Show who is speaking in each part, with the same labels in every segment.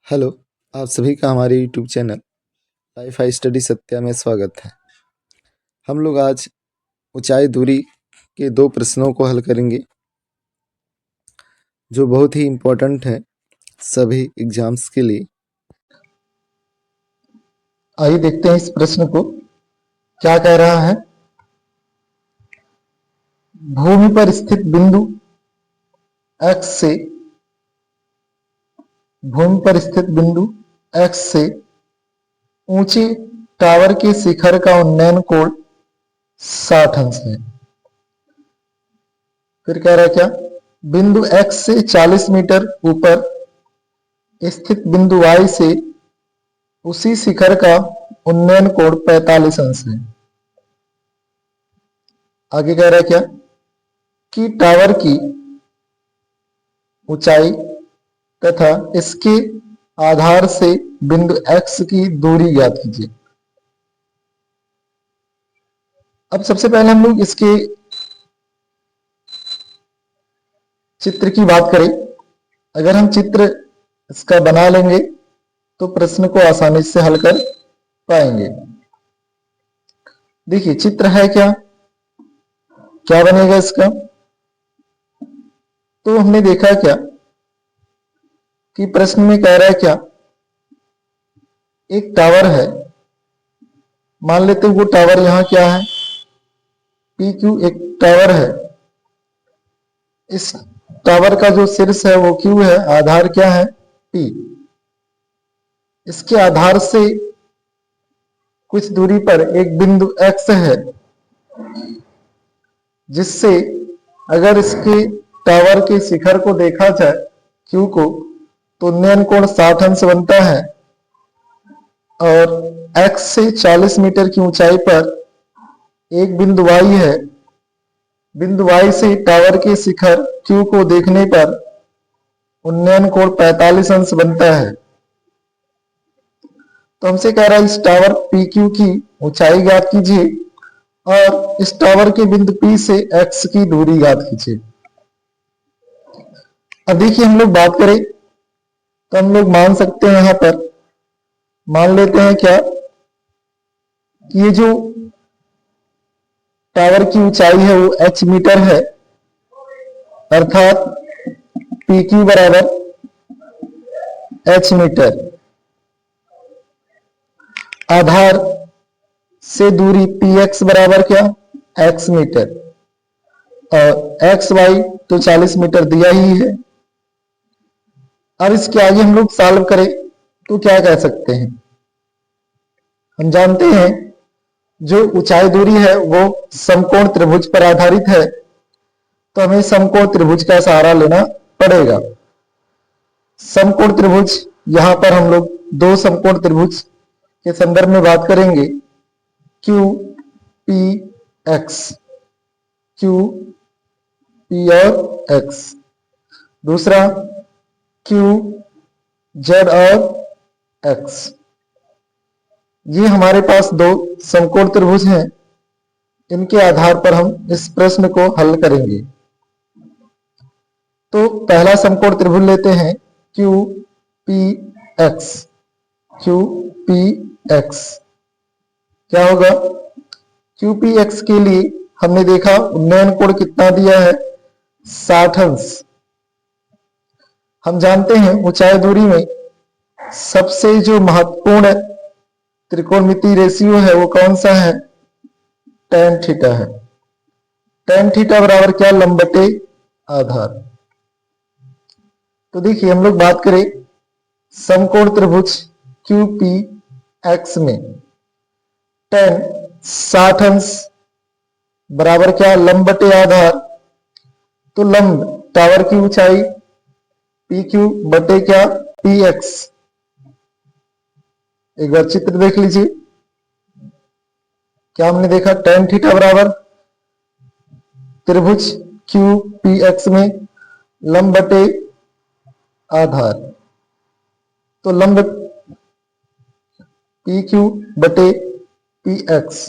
Speaker 1: Hello, आप सभी का हमारे YouTube channel life high study Satya में स्वागत है। हम लोग आज ऊंचाई दूरी के दो प्रश्नों को हल करेंगे जो बहुत ही इम्पोर्टेंट है सभी एग्जाम्स के लिए।
Speaker 2: आइए देखते हैं इस प्रश्न को क्या कह रहा है। भूमि पर स्थित बिंदु x से ऊंचे टावर के शिखर का उन्नयन कोण 60 अंश है। फिर कह रहा है क्या, बिंदु x से 40 मीटर ऊपर स्थित बिंदु y से उसी शिखर का उन्नयन कोण 45 अंश है। आगे कह रहा है क्या कि टावर की ऊंचाई तथा इसके आधार से बिंदु x की दूरी ज्ञात कीजिए। अब सबसे पहले हम लोग इसके चित्र की बात करें। अगर हम चित्र इसका बना लेंगे तो प्रश्न को आसानी से हल कर पाएंगे। देखिए चित्र है क्या बनेगा इसका। तो हमने देखा क्या कि प्रश्न में कह रहा है क्या, एक टावर है, मान लेते वो टावर यहां क्या है, पी क्यू एक टावर है। इस टावर का जो शीर्ष है वो क्यू है, आधार क्या है पी। इसके आधार से कुछ दूरी पर एक बिंदु एक्स है, जिससे अगर इसके टावर के शिखर को देखा जाए क्यू को, तो उन्नयन कोण 60 अंश बनता है। और x से 40 मीटर की ऊंचाई पर एक बिंदु y है। बिंदु y से टावर के शिखर Q को देखने पर उन्नयन कोण 45 अंश बनता है। तो हमसे कह रहा है इस टावर PQ की ऊंचाई ज्ञात कीजिए और इस टावर के बिंदु P से x की दूरी ज्ञात कीजिए। अब देखिए हम लोग बात करें तो हम लोग मान सकते हैं, यहां पर मान लेते हैं क्या, ये जो टावर की ऊंचाई है वो h मीटर है, अर्थात PQ बराबर h मीटर। आधार से दूरी px बराबर क्या, x मीटर, और एक्स वाई तो 40 मीटर दिया ही है। अब इसके आगे हम लोग सॉल्व करें तो क्या कह सकते हैं। हम जानते हैं जो ऊंचाई दूरी है वो समकोण त्रिभुज पर आधारित है, तो हमें समकोण त्रिभुज का सहारा लेना पड़ेगा। समकोण त्रिभुज, यहां पर हम लोग दो समकोण त्रिभुज के संदर्भ में बात करेंगे, Q P x, Q P और एक्स। दूसरा क्यू जेड और एक्स। ये हमारे पास दो समकोण त्रिभुज हैं। इनके आधार पर हम इस प्रश्न को हल करेंगे। तो पहला समकोण त्रिभुज लेते हैं Q P x. Q P x क्या होगा, क्यू पी एक्स के लिए हमने देखा उन्नयन कोण कितना दिया है, 60 अंश। हम जानते हैं ऊंचाई दूरी में सबसे जो महत्वपूर्ण त्रिकोणमितीय रेशियो है वो कौन सा है, tan थीटा है। tan थीटा बराबर क्या, लंब बटे आधार। तो देखिए हम लोग बात करें समकोण त्रिभुज QPX में tan 60 अंश बराबर क्या, लंब बटे आधार। तो लंब टावर की ऊंचाई PQ बटे क्या, PX। एक बार चित्र देख लीजिए, क्या हमने देखा, tan थीटा बराबर त्रिभुज QPX में लंब बटे आधार। तो लंब PQ बटे PX।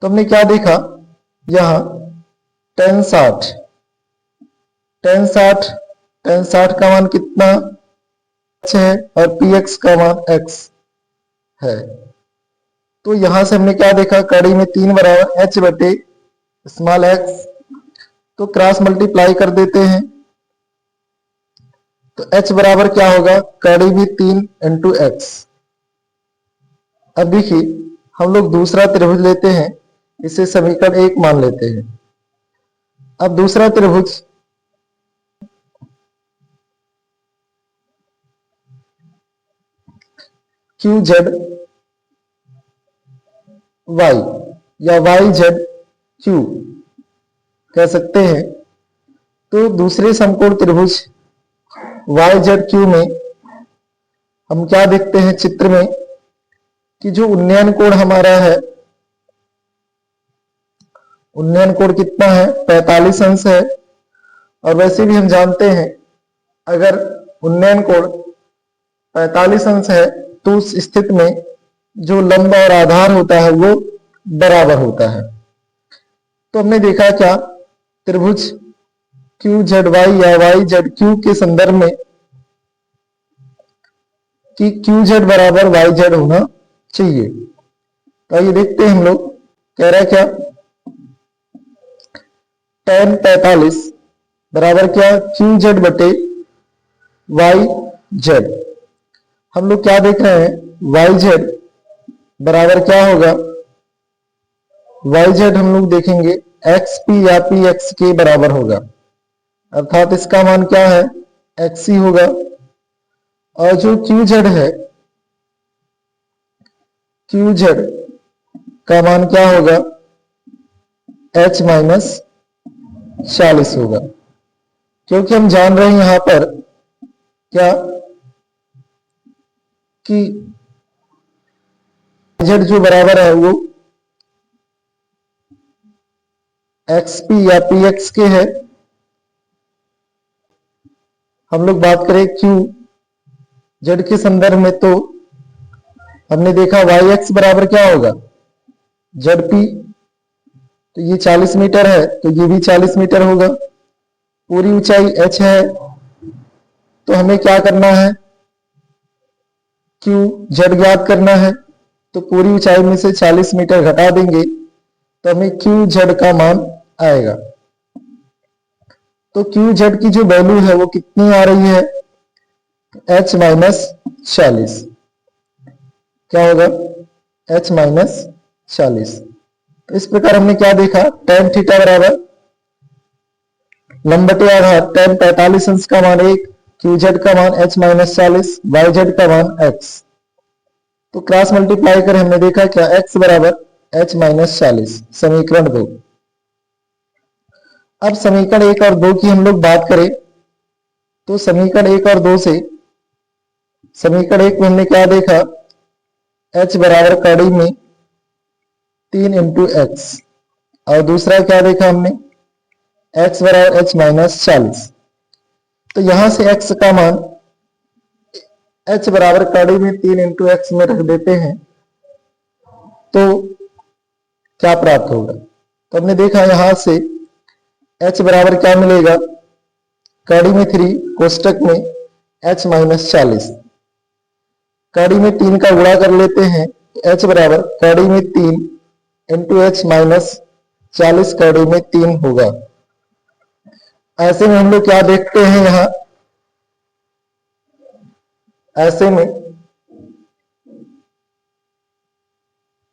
Speaker 2: तो हमने क्या देखा, यहां tan 60 का मान कितना, है और पी एक्स का मान एक्स है। तो यहां से हमने क्या देखा, कड़ी में 3 बराबर एच बटे स्मॉल एक्स, तो क्रॉस मल्टीप्लाई कर देते हैं। तो h बराबर क्या होगा, कड़ी में 3 इंटू एक्स। अब देखिए हम लोग दूसरा त्रिभुज लेते हैं, इसे समीकरण 1 मान लेते हैं। अब दूसरा त्रिभुज क्यू जेड वाई या वाई जेड क्यू कह सकते हैं। तो दूसरे समकोण त्रिभुज वाई जेड क्यू में हम क्या देखते हैं चित्र में कि जो उन्नयन कोण हमारा है, उन्नयन कोण कितना है, 45 अंश है। और वैसे भी हम जानते हैं अगर उन्नयन कोण 45 अंश है तो उस स्थिति में जो लंब और आधार होता है वो बराबर होता है। तो हमने देखा क्या, त्रिभुज क्यू जेड वाई या वाई जेड क्यू के संदर्भ में कि क्यू जेड बराबर वाई जेड होना चाहिए। तो आइए देखते हैं हम लोग, कह रहा है क्या, tan 45 बराबर क्या, क्यू जेड बटे वाई जेड। हम लोग क्या देख रहे हैं, वाई जेड बराबर क्या होगा, वाई जेड हम लोग देखेंगे एक्स पी या पी एक्स के बराबर होगा, अर्थात इसका मान क्या है, एक्स ही होगा। और जो क्यू जेड है, क्यू जेड का मान क्या होगा, एच माइनस 40 होगा। क्योंकि हम जान रहे हैं यहां पर क्या कि जेड जो बराबर है वो एक्स पी या पी एक्स के है। हम लोग बात करें क्यू जेड के संदर्भ में तो हमने देखा वाई एक्स बराबर क्या होगा, जेड पी। तो ये 40 मीटर है तो ये भी 40 मीटर होगा। पूरी ऊंचाई h है तो हमें क्या करना है, क्यू जेड ज्ञात करना है। तो पूरी ऊंचाई में से 40 मीटर घटा देंगे तो हमें क्यू जेड का मान आएगा। तो क्यू जेड की जो वैल्यू है वो कितनी आ रही है, h माइनस 40। क्या होगा, h माइनस 40। तो इस प्रकार हमने क्या देखा, tan थीटा बराबर लंब बटे आधार tan 45 अंश का मान 1, क्यू जेड का मान h माइनस 40, वाई जेड का मान x। तो क्रॉस मल्टीप्लाई कर हमने देखा क्या, x बराबर h माइनस 40, समीकरण 2। अब समीकरण 1 और 2 की हम लोग बात करें तो समीकरण 1 और 2 से, समीकरण 1 में हमने क्या देखा, h बराबर कड़ी में 3 इंटू एक्स, और दूसरा क्या देखा हमने, x बराबर h माइनस 40। तो यहां से x का मान h बराबर कड़ी में 3 इंटू एक्स में रख देते हैं तो क्या प्राप्त होगा। तो हमने देखा यहां से h बराबर क्या मिलेगा, कड़ी में 3 कोष्टक में h माइनस 40, कड़ी में 3 का गुणा कर लेते हैं, h बराबर कड़ी में 3 इंटू एच माइनस 40 कड़ी में 3 होगा। ऐसे में हम लोग क्या देखते हैं, यहां ऐसे में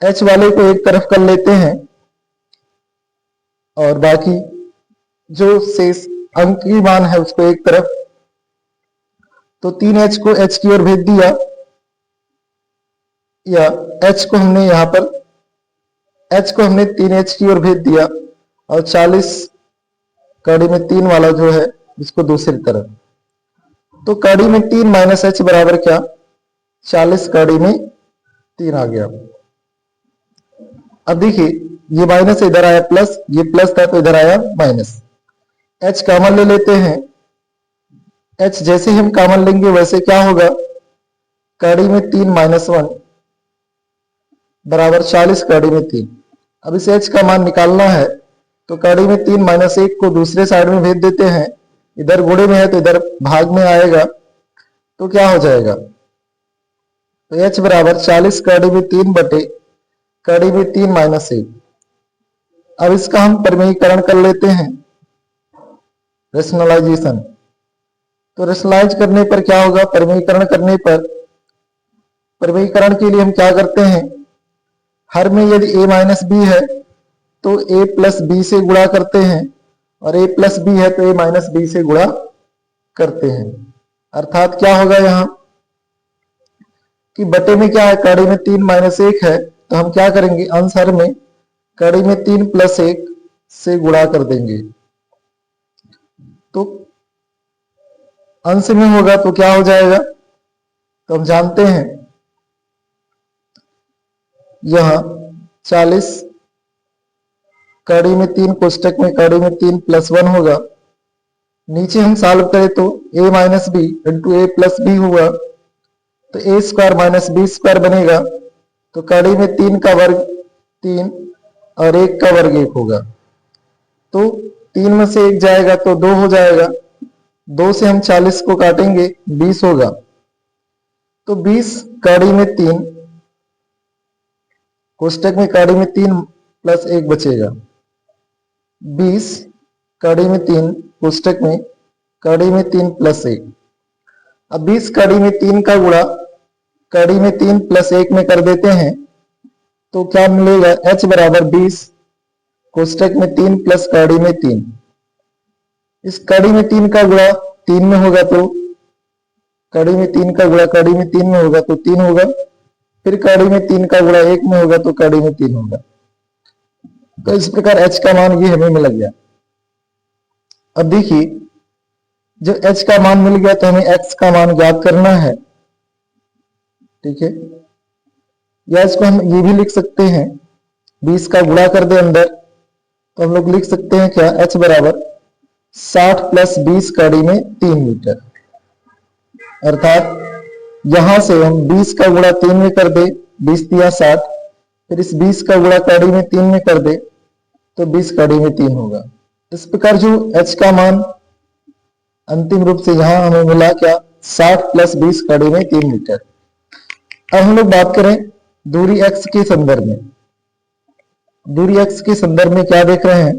Speaker 2: h वाले को एक तरफ कर लेते हैं और बाकी जो शेष अंक की मान है उसको एक तरफ। तो 3h को h की ओर भेज दिया, या h को हमने यहां पर h को हमने 3h की ओर भेज दिया और 40 कड़ी में 3 वाला जो है इसको दूसरी तरफ। तो कड़ी में 3 माइनस h बराबर क्या, 40 कड़ी में 3 आ गया। अब देखिए ये माइनस इधर आया प्लस, ये प्लस था तो इधर आया माइनस। h कॉमन ले लेते हैं, h जैसे हम कॉमन लेंगे वैसे क्या होगा, कड़ी में 3 माइनस 1 बराबर 40 कड़ी में 3। अब इस h का मान निकालना है तो कड़ी में 3 माइनस 1 को दूसरे साइड में भेज देते हैं, इधर गुणे में है तो इधर भाग में आएगा। तो क्या हो जाएगा? तो h बराबर 40 कड़ी में 3 बटे कड़ी में 3 माइनस 1। अब इसका हम परिमेयीकरण कर लेते हैं, रेशनलाइजेशन। तो रेशनलाइज करने पर क्या होगा? परिमेयीकरण करने पर, परिमेयीकरण के लिए हम क्या करते हैं, हर में यदि a माइनस बी है तो a प्लस बी से गुणा करते हैं, और a प्लस बी है तो a माइनस बी से गुणा करते हैं। अर्थात क्या होगा यहाँ कि बटे में क्या है, कड़ी में 3 माइनस 1 है, तो हम क्या करेंगे, अंश हर में कड़ी में 3 प्लस 1 से गुणा कर देंगे। तो अंश में होगा तो क्या हो जाएगा? तो हम जानते हैं यहां 40 कड़ी में 3 कोष्टक में कड़ी में 3 प्लस 1 होगा। नीचे हम सॉल्व करें तो a minus b into a plus b होगा, तो a square minus b square बनेगा। तो कड़ी में 3 का वर्ग 3 और 1 का वर्ग 1 होगा। तो 3 में से 1 जाएगा तो 2 हो जाएगा, 2 से हम 40 को काटेंगे 20 होगा। तो 20 कड़ी में 3 कोष्टक में कड़ी में 3 प्लस 1 बचेगा। 20 कड़ी में 3 कोष्टक में कड़ी में 3 प्लस 1। अब 20 कड़ी में 3 का गुणा कड़ी में 3 प्लस 1 में कर देते हैं, तो क्या मिलेगा? h बराबर 20 कोष्टक में 3 प्लस कड़ी में 3। इस कड़ी में 3 का गुणा 3 में होगा तो कड़ी में 3 का गुणा कड़ी में 3 में होगा तो 3 होगा, फिर कड़ी में 3 का गुणा 1 में होगा तो कड़ी में 3 होगा। तो इस प्रकार h का मान ये हमें मिल गया। अब देखिए, जब h का मान मिल गया तो हमें x का मान ज्ञात करना है, ठीक है। या इसको हम ये भी लिख सकते हैं, 20 का गुणा कर दे अंदर, तो हम लोग लिख सकते हैं क्या, h बराबर 60 प्लस 20 कड़ी में 3 मीटर। अर्थात यहां से हम 20 का गुणा 3 में कर दे, 20 दिया 60, फिर इस 20 का गुणा कड़ी में 3 में कर दे तो 20 कड़ी में 3 होगा। इस प्रकार जो h का मान अंतिम रूप से यहां हमें मिला क्या, 60 प्लस 20 कड़ी में 3 मीटर। अब हम लोग बात करें दूरी x के संदर्भ में। दूरी x के संदर्भ में क्या देख रहे हैं,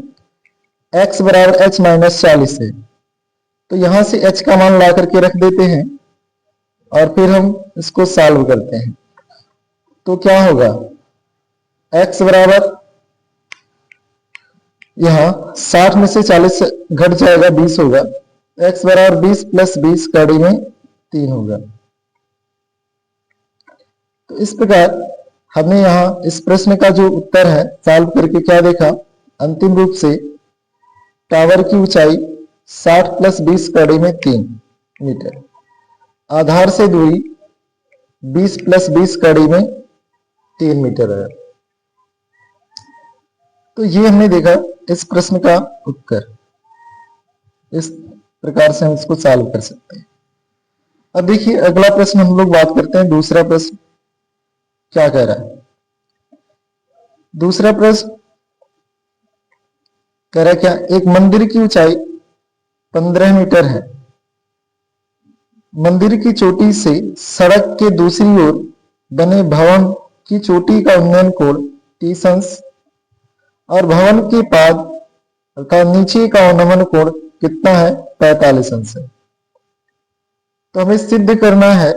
Speaker 2: x बराबर h माइनस 40 है, तो यहां से h का मान ला करके रख देते हैं और फिर हम इसको सॉल्व करते हैं। तो क्या होगा, x बराबर यहां 60 में से 40 घट जाएगा, 20 होगा, x बराबर 20 प्लस 20 कड़ी में 3 होगा। तो इस प्रकार हमने यहां इस प्रश्न का जो उत्तर है सॉल्व करके क्या देखा, अंतिम रूप से टावर की ऊंचाई 60 प्लस 20 कड़ी में 3 मीटर, आधार से दूरी 20 प्लस 20 कड़ी में 3 मीटर है। तो ये हमने देखा इस प्रश्न का उत्तर। इस प्रकार से हम इसको सॉल्व कर सकते हैं। अब देखिए अगला प्रश्न हम लोग बात करते हैं, दूसरा प्रश्न क्या कह रहा है। दूसरा प्रश्न कह रहा है क्या, एक मंदिर की ऊंचाई 15 मीटर है, मंदिर की चोटी से सड़क के दूसरी ओर बने भवन की चोटी का उन्नयन कोण 30 अंश और भवन के पाद का नीचे का नमन कोण कितना है, 45 अंश है। तो हमें सिद्ध करना है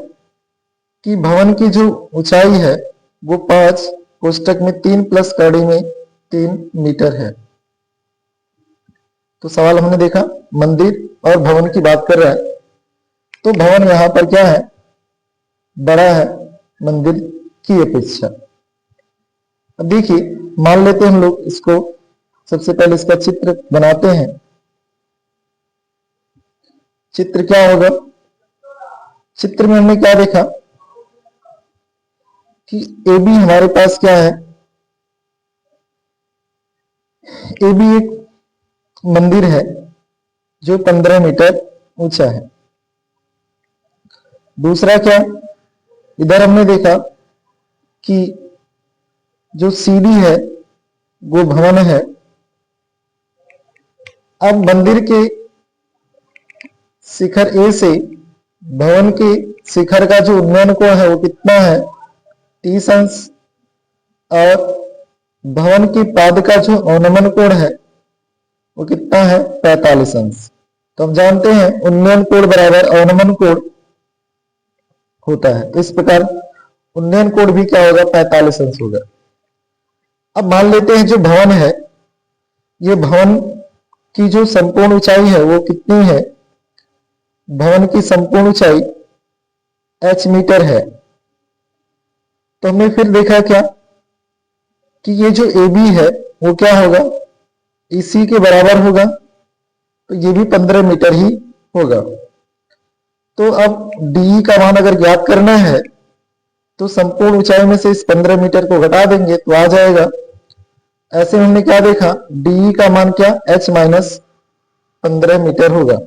Speaker 2: कि भवन की जो ऊंचाई है वो 5 कोष्टक में 3 प्लस कड़ी में 3 मीटर है। तो सवाल हमने देखा मंदिर और भवन की बात कर रहा है, तो भवन यहां पर क्या है, बड़ा है मंदिर की अपेक्षा। अब देखिए मान लेते हैं हम लोग इसको, सबसे पहले इसका चित्र बनाते हैं। चित्र क्या होगा, चित्र में हमने क्या देखा कि ए बी हमारे पास क्या है, ए बी एक मंदिर है जो 15 मीटर ऊंचा है। दूसरा क्या, इधर हमने देखा कि जो सीढ़ी है वो भवन है। अब मंदिर के शिखर ए से भवन के शिखर का जो उन्नयन कोण है वो कितना है 30 अंश, और भवन की पाद का जो अवनमन कोण है वो कितना है 45 अंश। तो हम जानते हैं उन्नयन कोण बराबर अवनमन कोण होता है, तो इस प्रकार उन्नयन कोण भी क्या होगा 45 अंश होगा। अब मान लेते हैं जो भवन है, ये भवन की जो संपूर्ण ऊंचाई है वो कितनी है, भवन की संपूर्ण ऊंचाई h मीटर है। तो हमने फिर देखा क्या कि ये जो AB है वो क्या होगा EC के बराबर होगा, तो ये भी 15 मीटर ही होगा। तो अब DE का मान अगर ज्ञात करना है तो संपूर्ण ऊंचाई में से इस 15 मीटर को घटा देंगे तो आ जाएगा। ऐसे हमने क्या देखा, DE का मान क्या h माइनस 15 मीटर होगा।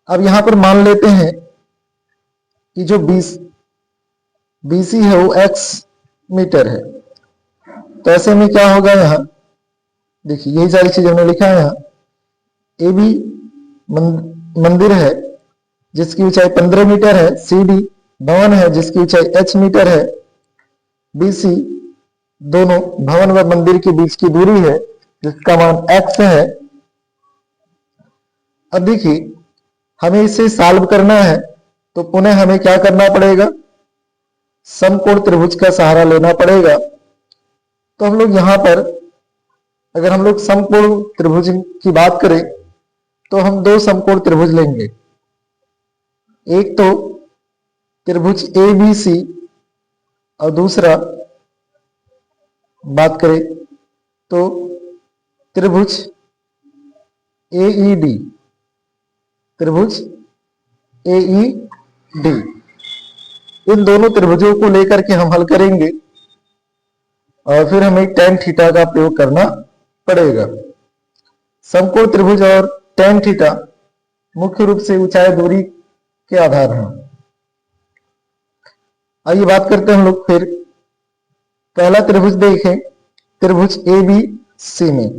Speaker 2: अब यहां पर मान लेते हैं कि जो BC है वो x मीटर है, तो ऐसे में क्या होगा, यहां देखिए यही सारी चीज हमने लिखा है। यहाँ AB मंदिर है जिसकी ऊंचाई 15 मीटर है, CD भवन है जिसकी ऊंचाई h मीटर है, BC दोनों भवन व मंदिर के बीच की दूरी है जिसका मान x है। अब देखिए हमें इसे सॉल्व करना है तो पुनः हमें क्या करना पड़ेगा, समकोण त्रिभुज का सहारा लेना पड़ेगा। तो हम लोग यहां पर अगर हम लोग समकोण त्रिभुज की बात करें तो हम दो समकोण त्रिभुज लेंगे। एक तो त्रिभुज ABC और दूसरा बात करें तो त्रिभुज AED, त्रिभुज AED। इन दोनों त्रिभुजों को लेकर के हम हल करेंगे और फिर हमें tan थीटा का प्रयोग करना पड़ेगा। समकोण त्रिभुज और tan थीटा मुख्य रूप से ऊंचाई दूरी के आधार हैं। आइए बात करते हैं हम लोग फिर पहला त्रिभुज देखें, त्रिभुज ABC में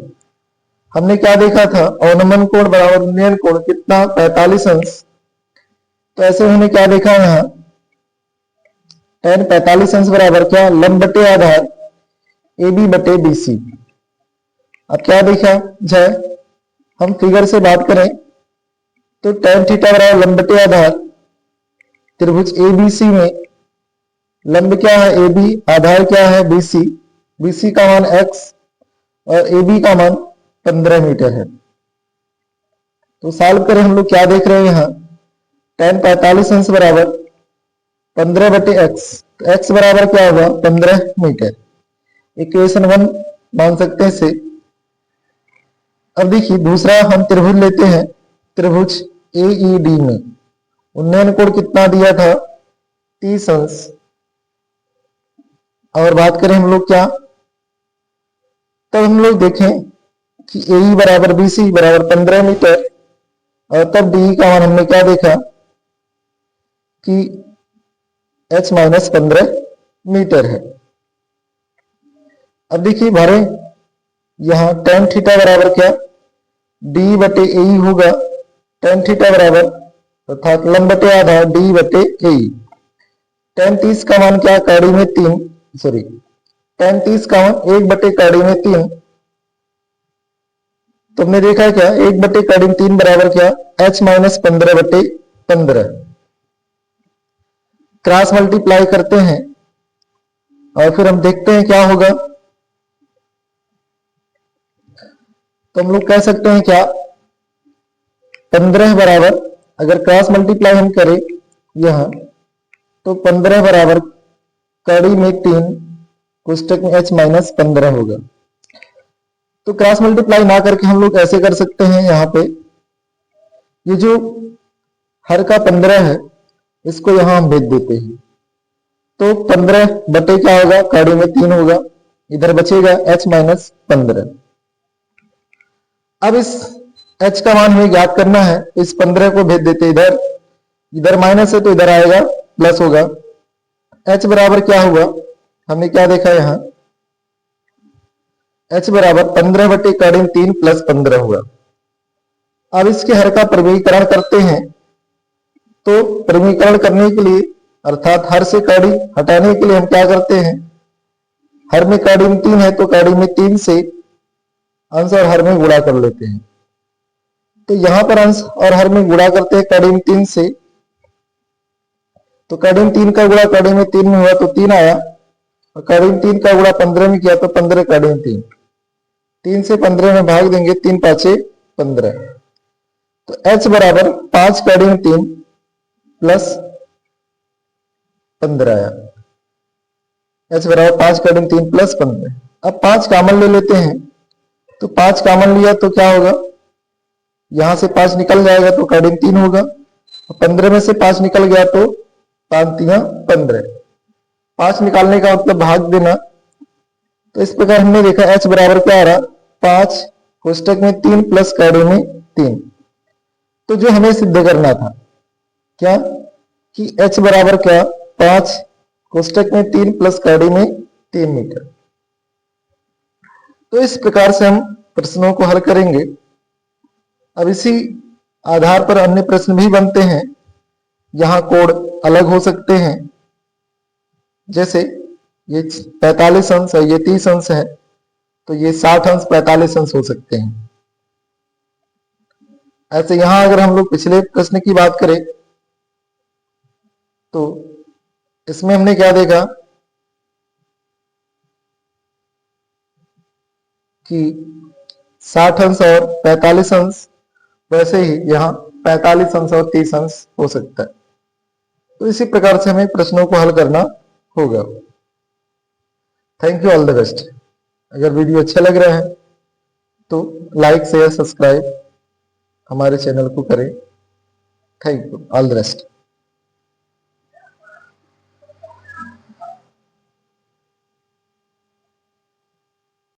Speaker 2: हमने क्या देखा था, अवनमन कोण बराबर उन्नयन कोण कितना 45 अंश। तो ऐसे हमने क्या देखा यहाँ tan 45 अंश बराबर क्या लंब बटे आधार AB बटे BC। अब क्या देखा जाए, हम फिगर से बात करें तो tan थीटा बराबर लंब बटे आधार त्रिभुज ABC में लंब क्या है AB, आधार क्या है BC, BC का मान x और AB का मान 15 मीटर है। तो सॉल्व करें हम लोग क्या देख रहे हैं यहाँ tan 45 अंश बराबर 15 बटे x, तो x बराबर क्या होगा 15 मीटर। इक्वेशन 1 मान सकते हैं से। अब देखिए दूसरा हम त्रिभुज लेते हैं, त्रिभुज AED में उन्नयन कोण कितना दिया था 30 अंश। और बात करें हम लोग क्या, तब हम लोग देखें कि AE बराबर BC बराबर 15 मीटर और तब DE का मान हमने क्या देखा कि h माइनस 15 मीटर है। अब देखिए भरे यहां tan थीटा बराबर क्या D बटे AE होगा, tan थीटा बराबर अर्थात लंब बटे आधार D बटे AE। tan 30 का मान क्या कड़ी में 3, सॉरी tan 30 का मान 1 बटे कड़ी में 3। तो हमने देखा क्या 1 बटे कड़ी में 3 बराबर क्या h माइनस 15 बटे 15। क्रॉस मल्टीप्लाई करते हैं और फिर हम देखते हैं क्या होगा। तो हम लोग कह सकते हैं क्या 15 बराबर अगर क्रॉस मल्टीप्लाई हम करें यहां तो 15 बराबर कड़ी में 3 कोष्टक में h माइनस 15 होगा। तो क्रॉस मल्टीप्लाई ना करके हम लोग ऐसे कर सकते हैं, यहाँ पे ये जो हर का 15 है इसको यहां हम भेज देते हैं। तो 15 बटे क्या होगा कड़ी में 3 होगा, इधर बचेगा h माइनस 15। अब इस h का मान हमें ज्ञात करना है, इस 15 को भेज देते इधर, इधर माइनस है तो इधर आएगा प्लस होगा। h बराबर क्या हुआ, हमने क्या देखा यहाँ h बराबर 15 बटे कड़ी में 3 प्लस 15 हुआ। अब इसके हर का प्रवेगीकरण करते हैं तो परिमीकरण करने के लिए अर्थात हर से कड़ी हटाने के लिए हम क्या करते हैं, हर में कड़ी में 3 है तो कड़ी में 3 से अंश और हर में गुणा कर लेते हैं। तो यहां पर अंश और हर में गुणा करते हैं कड़ी में 3 से, तो कड़ी में 3 का गुणा कड़ी में 3 में हुआ तो 3 आया, और कड़ी में 3 का गुणा 15 में किया तो 15 कड़ी में 3, 3 से 15 में भाग देंगे, 3 पाँचे 15, तो h बराबर 5 कड़ी में 3 प्लस 15 आया, h बराबर 5 कड़ी में 3 प्लस 15। अब 5 कॉमन ले लेते हैं, तो 5 कॉमन लिया तो क्या होगा, यहां से 5 निकल जाएगा तो कड़ी में 3 होगा, 15 में से 5 निकल गया तो 5 3 15, 5 निकालने का मतलब भाग देना। तो इस प्रकार हमने देखा h बराबर क्या आ रहा, 5 कोष्टक में 3 प्लस कड़ी में 3। तो जो हमें सिद्ध करना था क्या, कि h बराबर क्या, 5 कोष्टक में 3 प्लस कड़ी में 3 मीटर। तो इस प्रकार से हम प्रश्नों को हल करेंगे। अब इसी आधार पर अन्य प्रश्न भी बनते हैं, यहाँ कोड अलग हो सकते हैं, जैसे ये 45 अंश है, ये 30 अंश है, तो ये 60 अंश 45 अंश हो सकते हैं। ऐसे यहां अगर हम लोग पिछले प्रश्न की बात करें तो इसमें हमने क्या देखा कि 60 अंश और 45 अंश, वैसे ही यहाँ 45 अंश और 30 अंश हो सकता है। तो इसी प्रकार से हमें प्रश्नों को हल करना होगा। Thank you, all the best. अगर वीडियो अच्छा लग रहा है तो लाइक शेयर सब्सक्राइब हमारे चैनल को करें। Thank you, all the best.